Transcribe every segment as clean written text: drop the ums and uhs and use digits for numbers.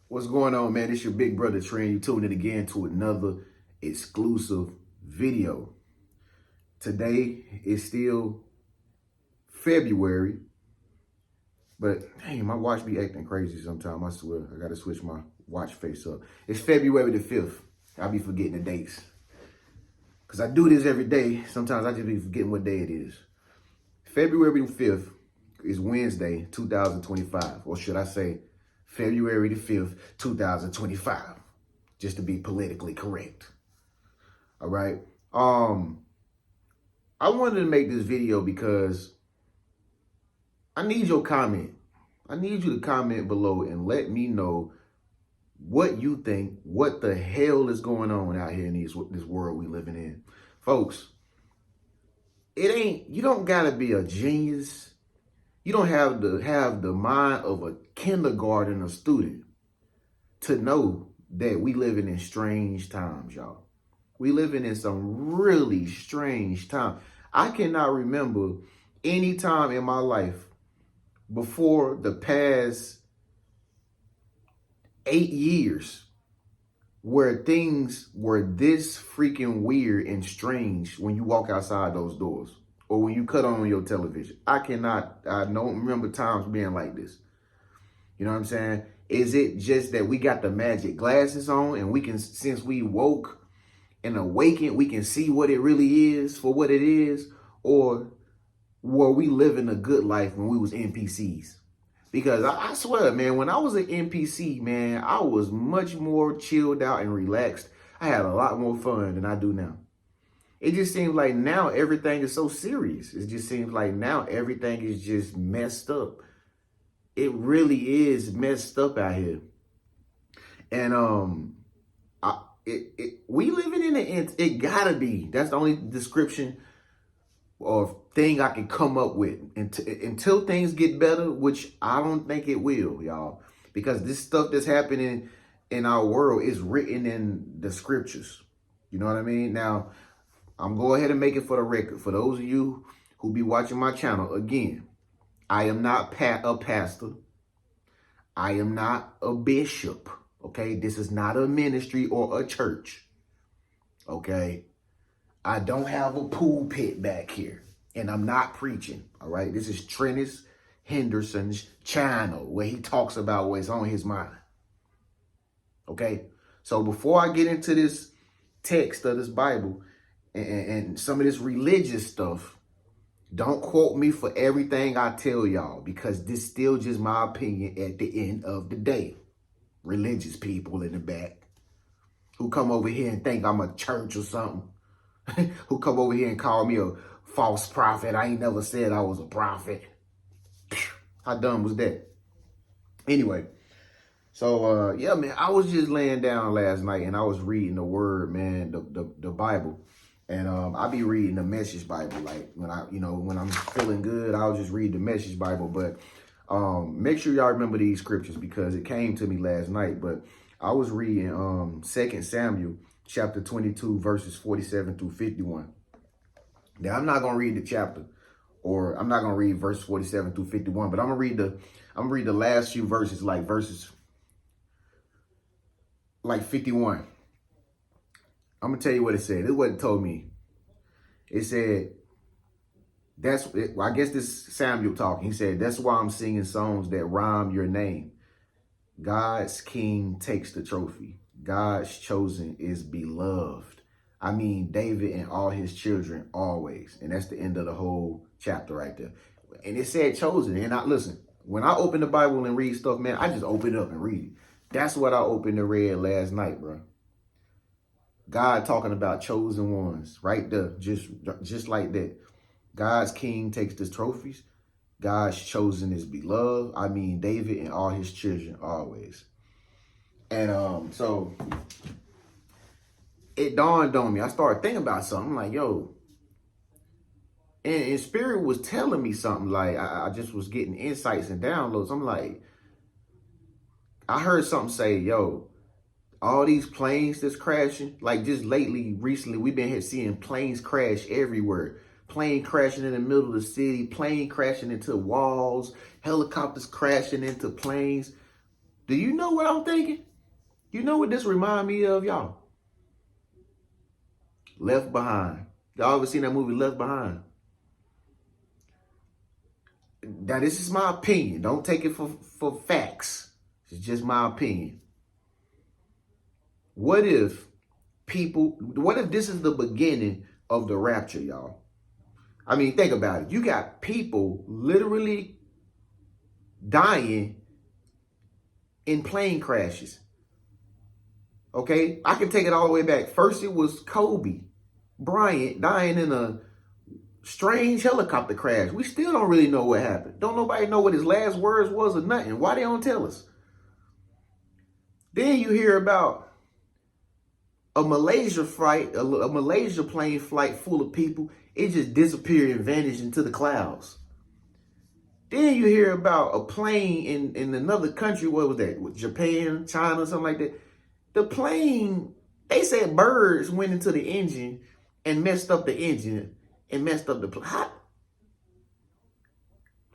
What's going on, man? It's your big brother Tren. You tuned in again to another exclusive video. Today is still February, but dang, my watch be acting crazy sometimes. I swear, I gotta switch my watch face up. It's February the 5th. I be forgetting the dates. Cause I do this every day. Sometimes I just be forgetting what day it is. February the 5th is Wednesday, 2025. Or should I say February the 5th, 2025, just to be politically correct. All right. I wanted to make this video because I need your comment. I need you to comment below and let me know what you think, what the hell is going on out here in this world we living in. Folks, you don't gotta be a genius. You don't have to have the mind of a kindergarten student to know that we living in strange times, y'all. We living in some really strange times. I cannot remember any time in my life before the past 8 years where things were this freaking weird and strange when you walk outside those doors. Or when you cut on your television. I don't remember times being like this. You know what I'm saying? Is it just that we got the magic glasses on and we can, since we woke and awakened, we can see what it really is for what it is? Or were we living a good life when we was NPCs? Because I swear, man, when I was an NPC, man, I was much more chilled out and relaxed. I had a lot more fun than I do now. It just seems like now everything is so serious. It just seems like now everything is just messed up. It really is messed up out here. And we living in it gotta be. That's the only description or thing I can come up with until things get better, which I don't think it will, y'all. Because this stuff that's happening in our world is written in the scriptures. You know what I mean? Now, I'm going ahead and make it for the record. For those of you who be watching my channel, again, I am not a pastor. I am not a bishop, okay? This is not a ministry or a church, okay? I don't have a pulpit back here, and I'm not preaching, all right? This is Trenius Henderson's channel where he talks about what's on his mind, okay? So before I get into this text of this Bible, and some of this religious stuff, don't quote me for everything I tell y'all, because this still just my opinion at the end of the day. Religious people in the back who come over here and think I'm a church or something, who come over here and call me a false prophet. I ain't never said I was a prophet. How dumb was that? Anyway, so yeah, man, I was just laying down last night and I was reading the word, man, the Bible. And I be reading the Message Bible, like when I'm feeling good, I'll just read the Message Bible. But make sure y'all remember these scriptures because it came to me last night. But I was reading 2 Samuel chapter 22, verses 47 through 51. Now, I'm not gonna read the chapter, or I'm not gonna read verse 47 through 51, but I'm gonna read the last few verses, like 51. I'm going to tell you what it said. This is what it told me. It said, I guess this Samuel talking. He said, that's why I'm singing songs that rhyme your name. God's king takes the trophy. God's chosen is beloved. I mean, David and all his children always. And that's the end of the whole chapter right there. And it said chosen. And listen, when I open the Bible and read stuff, man, I just open it up and read it. That's what I opened and read last night, bro. God talking about chosen ones right there, just like that. God's king takes the trophies. God's chosen is beloved. I mean, David and all his children always. And so it dawned on me. I started thinking about something. I'm like, yo, and Spirit was telling me something. Like I just was getting insights and downloads. I'm like, I heard something say, yo, all these planes that's crashing, like just recently, we've been here seeing planes crash everywhere. Plane crashing in the middle of the city, plane crashing into walls, helicopters crashing into planes. Do you know what I'm thinking? You know what this remind me of, y'all? Left Behind. Y'all ever seen that movie Left Behind? Now, this is my opinion. Don't take it for facts. It's just my opinion. What if this is the beginning of the rapture, y'all? I mean, think about it. You got people literally dying in plane crashes. Okay? I can take it all the way back. First, it was Kobe Bryant dying in a strange helicopter crash. We still don't really know what happened. Don't nobody know what his last words was or nothing. Why they don't tell us? Then you hear about a Malaysia flight, a Malaysia plane flight full of people. It just disappeared and vanished into the clouds. Then you hear about a plane in another country. What was that? Japan, China, something like that. The plane, they said birds went into the engine and messed up the engine and messed up the plane.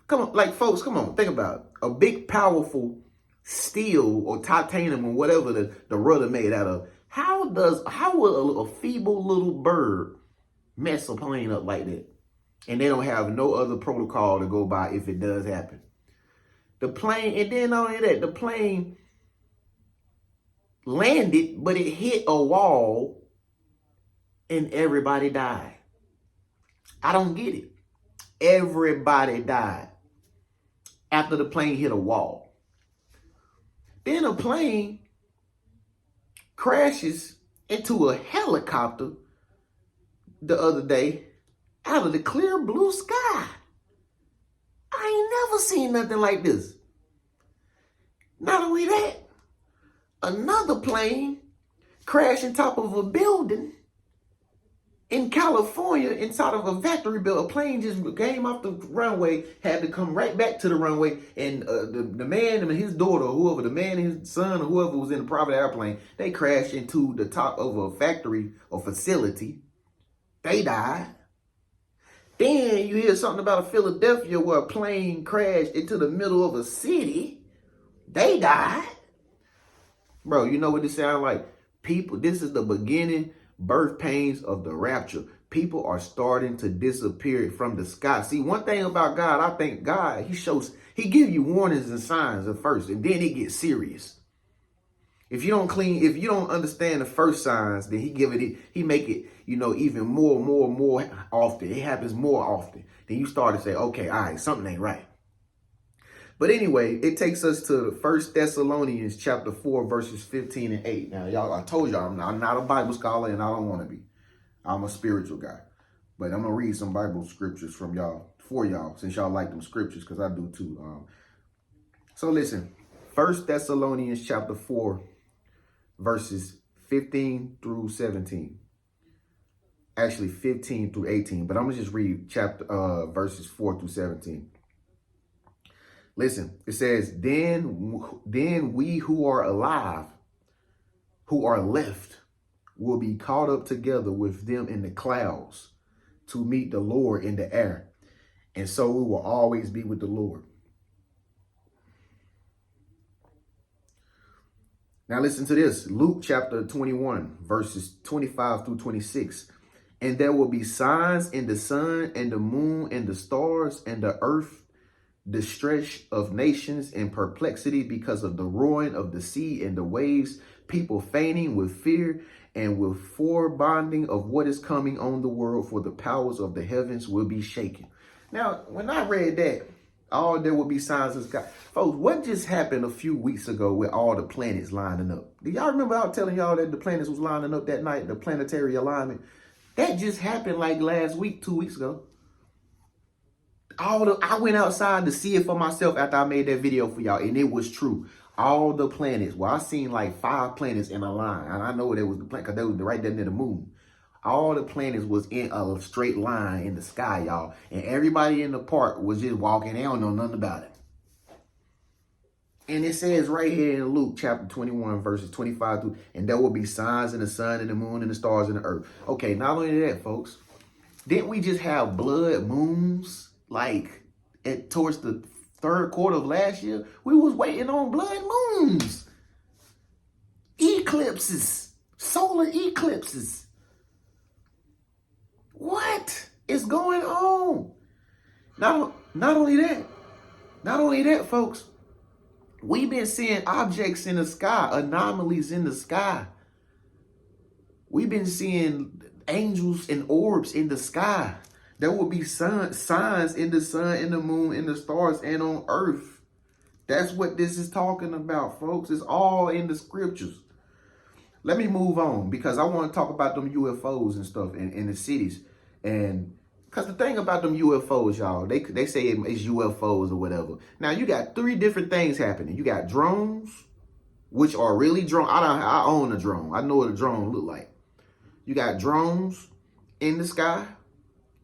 Come on, like folks, come on, think about it. A big, powerful steel or titanium or whatever the rudder made out of. How will a feeble little bird mess a plane up like that? And they don't have no other protocol to go by if it does happen. The plane, and then not only that, the plane landed, but it hit a wall and everybody died. I don't get it. Everybody died after the plane hit a wall. Then a plane crashes into a helicopter the other day out of the clear blue sky. I ain't never seen nothing like this. Not only that, another plane crashed on top of a building in California inside of a factory building. A plane just came off the runway, had to come right back to the runway, and the man and his daughter, whoever, the man and his son, or whoever was in the private airplane, they crashed into the top of a factory or facility. They died. Then you hear something about Philadelphia where a plane crashed into the middle of a city. They died. Bro, you know what this sounds like? People, this is the beginning birth pains of the rapture. People are starting to disappear from the sky. See, one thing about God, I think God, he gives you warnings and signs at first, and then it gets serious. If you don't understand the first signs, then he make it, even more often. It happens more often. Then you start to say, okay, all right, something ain't right. But anyway, it takes us to 1 Thessalonians chapter 4, verses 15 and 8. Now, y'all, I told y'all I'm not a Bible scholar and I don't want to be. I'm a spiritual guy. But I'm going to read some Bible scriptures for y'all, since y'all like them scriptures, because I do too. So listen, 1 Thessalonians chapter 4, verses 15 through 17. Actually, 15 through 18. But I'm going to just read verses 4 through 17. Listen, it says, then we who are alive, who are left, will be caught up together with them in the clouds to meet the Lord in the air. And so we will always be with the Lord. Now listen to this. Luke chapter 21, verses 25 through 26. And there will be signs in the sun and the moon and the stars and the earth, distress of nations and perplexity because of the roaring of the sea and the waves, people fainting with fear and with foreboding of what is coming on the world, for the powers of the heavens will be shaken. Now, when I read that, there will be signs of God. Folks, what just happened a few weeks ago with all the planets lining up? Do y'all remember I was telling y'all that the planets was lining up that night, the planetary alignment? That just happened like last week, 2 weeks ago. I went outside to see it for myself after I made that video for y'all, and it was true. All the planets, I seen like 5 planets in a line, and I know that was the planet because they was right there near the moon. All the planets was in a straight line in the sky, y'all, and everybody in the park was just walking. They don't know nothing about it. And it says right here in Luke chapter 21, verses 25 through, and there will be signs in the sun and the moon and the stars and the earth. Okay, not only that, folks, didn't we just have blood moons? Like towards the third quarter of last year, we was waiting on blood moons, eclipses, solar eclipses. What is going on? Not only that, folks, we've been seeing objects in the sky, anomalies in the sky. We've been seeing angels and orbs in the sky. There will be signs in the sun, in the moon, in the stars, and on earth. That's what this is talking about, folks. It's all in the scriptures. Let me move on, because I want to talk about them UFOs and stuff in the cities. And because the thing about them UFOs, y'all, they say it's UFOs or whatever. Now, you got three different things happening. You got drones, which are really drones. I own a drone. I know what a drone look like. You got drones in the sky.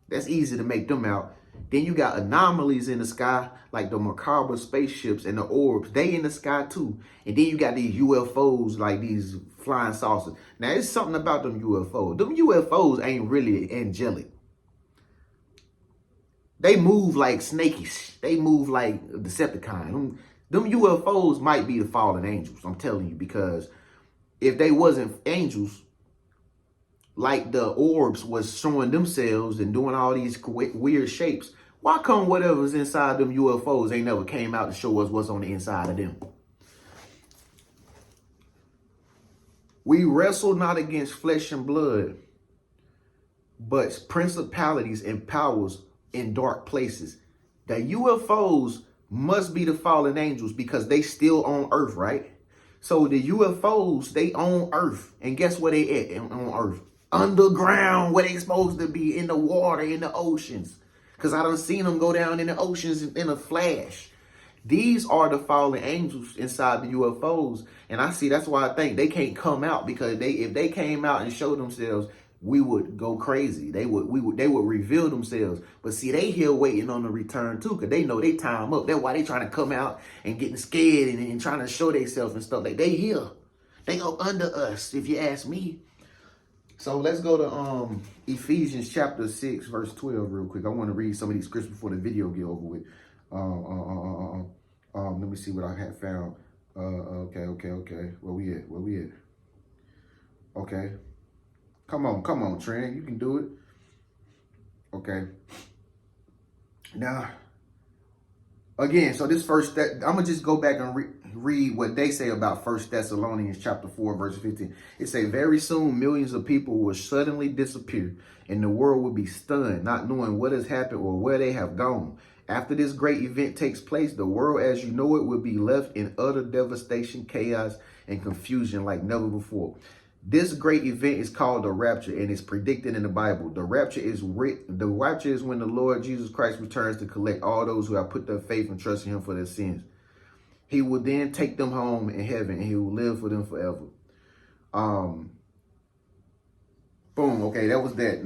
That's easy to make them out. Then you got anomalies in the sky, like the macabre spaceships and the orbs. They in the sky too. And then you got these UFOs, like these flying saucers. Now, it's something about them UFOs. Them UFOs ain't really angelic. They move like snakish. They move like Decepticon. Them UFOs might be the fallen angels, I'm telling you, because if they wasn't angels, like the orbs was showing themselves and doing all these weird shapes, why come whatever's inside them UFOs ain't never came out to show us what's on the inside of them? We wrestle not against flesh and blood, but principalities and powers in dark places. The UFOs must be the fallen angels because they still on earth, right? So the UFOs, they own earth. And guess where they at on earth? Underground, where they supposed to be, in the water, in the oceans. Because I done seen them go down in the oceans in a flash. These are the fallen angels inside the UFOs. And I see, that's why I think they can't come out, because if they came out and showed themselves, we would go crazy. They would reveal themselves. But see, they here waiting on the return too, because they know they time up. That's why they trying to come out and getting scared and trying to show themselves and stuff. Like, they here. They go under us, if you ask me. So let's go to Ephesians chapter 6, verse 12 real quick. I want to read some of these scriptures before the video get over with. Let me see what I had found. Okay. Where we at? Okay. Come on, Tren. You can do it. Okay. Now, again, so this first, I'm going to just go back and read what they say about 1 Thessalonians chapter 4, verse 15. It say, very soon millions of people will suddenly disappear, and the world will be stunned, not knowing what has happened or where they have gone. After this great event takes place, the world as you know it will be left in utter devastation, chaos, and confusion like never before. This great event is called the rapture, and it's predicted in the Bible. The rapture is when the Lord Jesus Christ returns to collect all those who have put their faith and trust in him for their sins. He will then take them home in heaven, and he will live for them forever. Boom. Okay, that was that.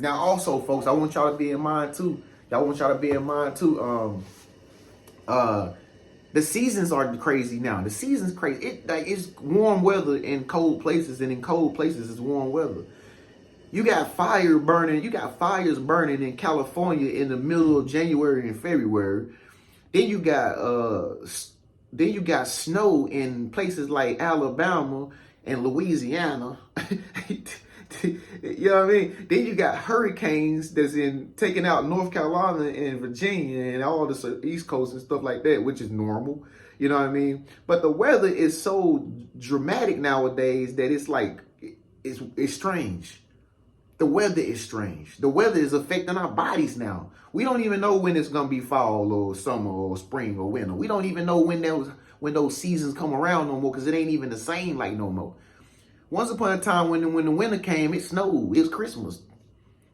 Now also, folks, I want y'all to be in mind too. The seasons are crazy now. The season's crazy. It's warm weather in cold places, and in cold places it's warm weather. You got fires burning in California in the middle of January and February. Then you got snow in places like Alabama and Louisiana. You know what I mean? Then you got hurricanes that's taking out North Carolina and Virginia and all the East Coast and stuff like that, which is normal. You know what I mean? But the weather is so dramatic nowadays that it's like, it's strange. The weather is strange. The weather is affecting our bodies now. We don't even know when it's gonna be fall or summer or spring or winter. We don't even know when those seasons come around no more, because it ain't even the same like no more. Once upon a time, when the winter came, it snowed. It was Christmas.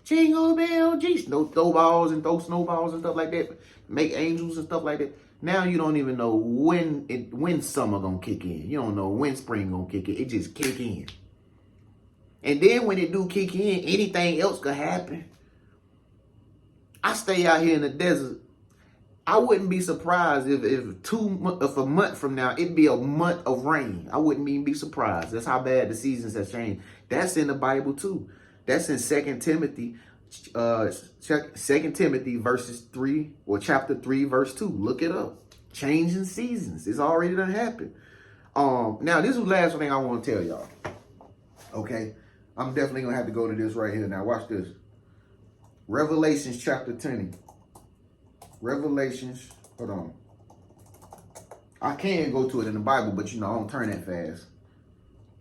Jingle bell, geez, throw balls and throw snowballs and stuff like that. Make angels and stuff like that. Now you don't even know when summer gonna kick in. You don't know when spring gonna kick in. It just kick in. And then when it do kick in, anything else could happen. I stay out here in the desert. I wouldn't be surprised if a month from now, it'd be a month of rain. I wouldn't even be surprised. That's how bad the seasons have changed. That's in the Bible too. That's in 2 Timothy Second Timothy verses 3 or chapter 3 verse 2. Look it up. Changing seasons. It's already done happened. Now this is the last thing I want to tell y'all. Okay, I'm definitely gonna have to go to this right here. Now watch this. Revelations chapter 10. Revelations. Hold on. I can go to it in the Bible, but I don't turn that fast.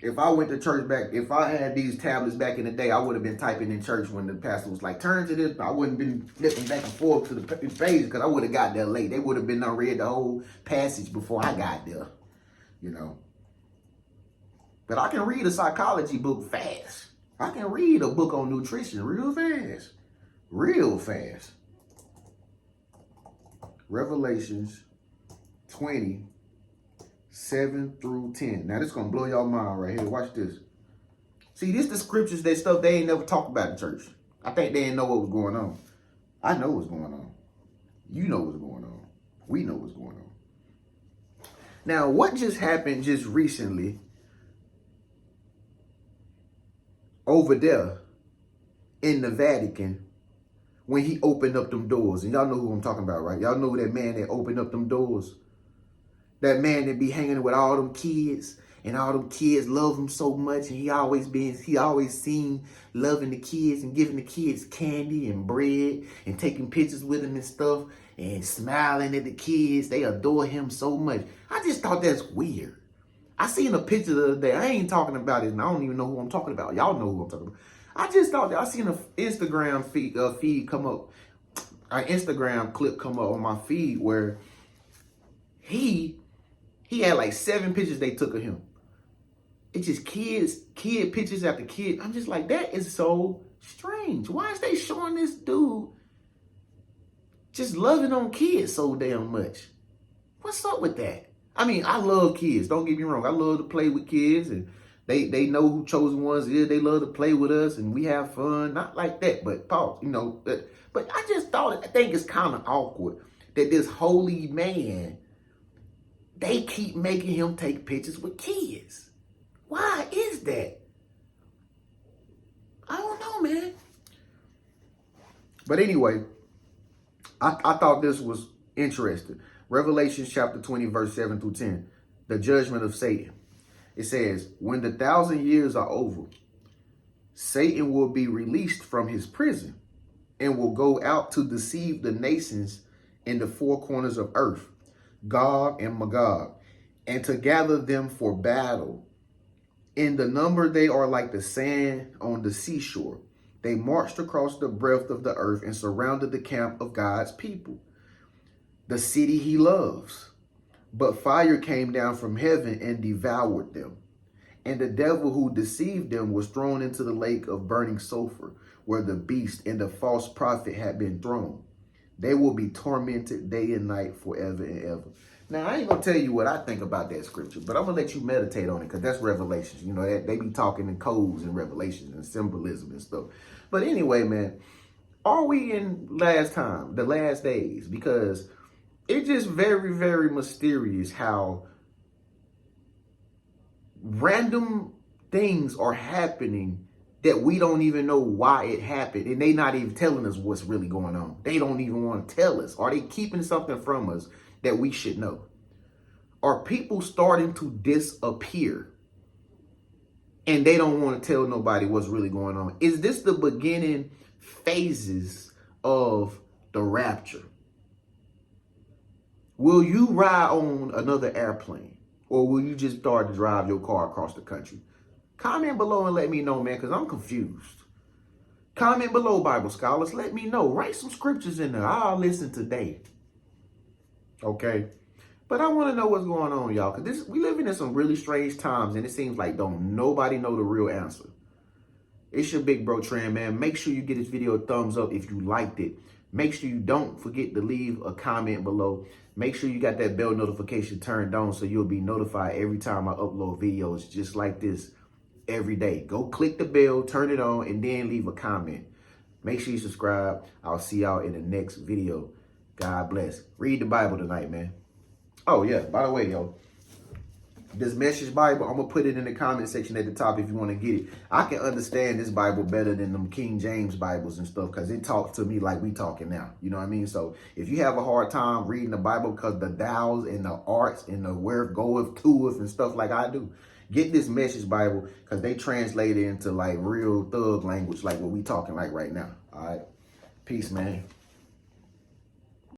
If I went to church back, if I had these tablets back in the day, I would have been typing in church when the pastor was like, turn to this. I wouldn't have been flipping back and forth to the page because I would have got there late. They would have been done read the whole passage before I got there, But I can read a psychology book fast. I can read a book on nutrition real fast. Real fast. Revelations 20. 7 through 10. Now this is gonna blow y'all mind right here. Watch this. See, this the scriptures, that stuff they ain't never talk about in church. I think they didn't know what was going on. I know what's going on. You know what's going on. We know what's going on. Now, what just happened just recently over there in the Vatican when he opened up them doors? And y'all know who I'm talking about, right? Y'all know that man that opened up them doors. That man that be hanging with all them kids, and all them kids love him so much, and he always seen loving the kids and giving the kids candy and bread and taking pictures with them and stuff and smiling at the kids. They adore him so much. I just thought that's weird. I seen a picture the other day. I ain't talking about it, and I don't even know who I'm talking about. Y'all know who I'm talking about. I just thought that I seen an Instagram feed come up, an Instagram clip come up on my feed where he had like 7 pictures they took of him. It's just kid pictures after kid. I'm just like, that is so strange. Why is they showing this dude just loving on kids so damn much? What's up with that? I mean, I love kids. Don't get me wrong. I love to play with kids, and they know who chosen ones is. They love to play with us, and we have fun. Not like that, but pause. But I just I think it's kind of awkward that this holy man, they keep making him take pictures with kids. Why is that? I don't know, man. But anyway, I thought this was interesting. Revelation chapter 20, verse 7 through 10. The judgment of Satan. It says, when the 1,000 years are over, Satan will be released from his prison and will go out to deceive the nations in the 4 corners of earth, Gog and Magog, and to gather them for battle. In the number they are like the sand on the seashore. They marched across the breadth of the earth and surrounded the camp of God's people, the city he loves. But fire came down from heaven and devoured them. And the devil who deceived them was thrown into the lake of burning sulfur, where the beast and the false prophet had been thrown. They will be tormented day and night forever and ever. Now, I ain't going to tell you what I think about that scripture, but I'm going to let you meditate on it because that's Revelations. They be talking in codes and Revelations and symbolism and stuff. But anyway, man, are we in the last days? Because it's just very, very mysterious how random things are happening that we don't even know why it happened. And they not even telling us what's really going on. They don't even want to tell us. Are they keeping something from us that we should know? Are people starting to disappear and they don't want to tell nobody what's really going on? Is this the beginning phases of the rapture? Will you ride on another airplane, or will you just start to drive your car across the country? Comment below and let me know, man, because I'm confused. Comment below, Bible scholars. Let me know. Write some scriptures in there. I'll listen today. Okay? But I want to know what's going on, y'all, because we living in some really strange times, and it seems like don't nobody know the real answer. It's your Big Bro Tren, man. Make sure you give this video a thumbs up if you liked it. Make sure you don't forget to leave a comment below. Make sure you got that bell notification turned on so you'll be notified every time I upload videos just like this every day. Go click the bell, turn it on, and then leave a comment. Make sure you subscribe. I'll see y'all in the next video. God bless. Read the Bible tonight, man. Oh, yeah. By the way, yo, This Message Bible, I'm going to put it in the comment section at the top if you want to get it. I can understand this Bible better than them King James Bibles and stuff because it talks to me like we talking now. You know what I mean? So if you have a hard time reading the Bible because the thous and the arts and the where goeth, toeth and stuff like I do, get this Message Bible because they translate it into like real thug language like what we talking like right now. All right. Peace, man.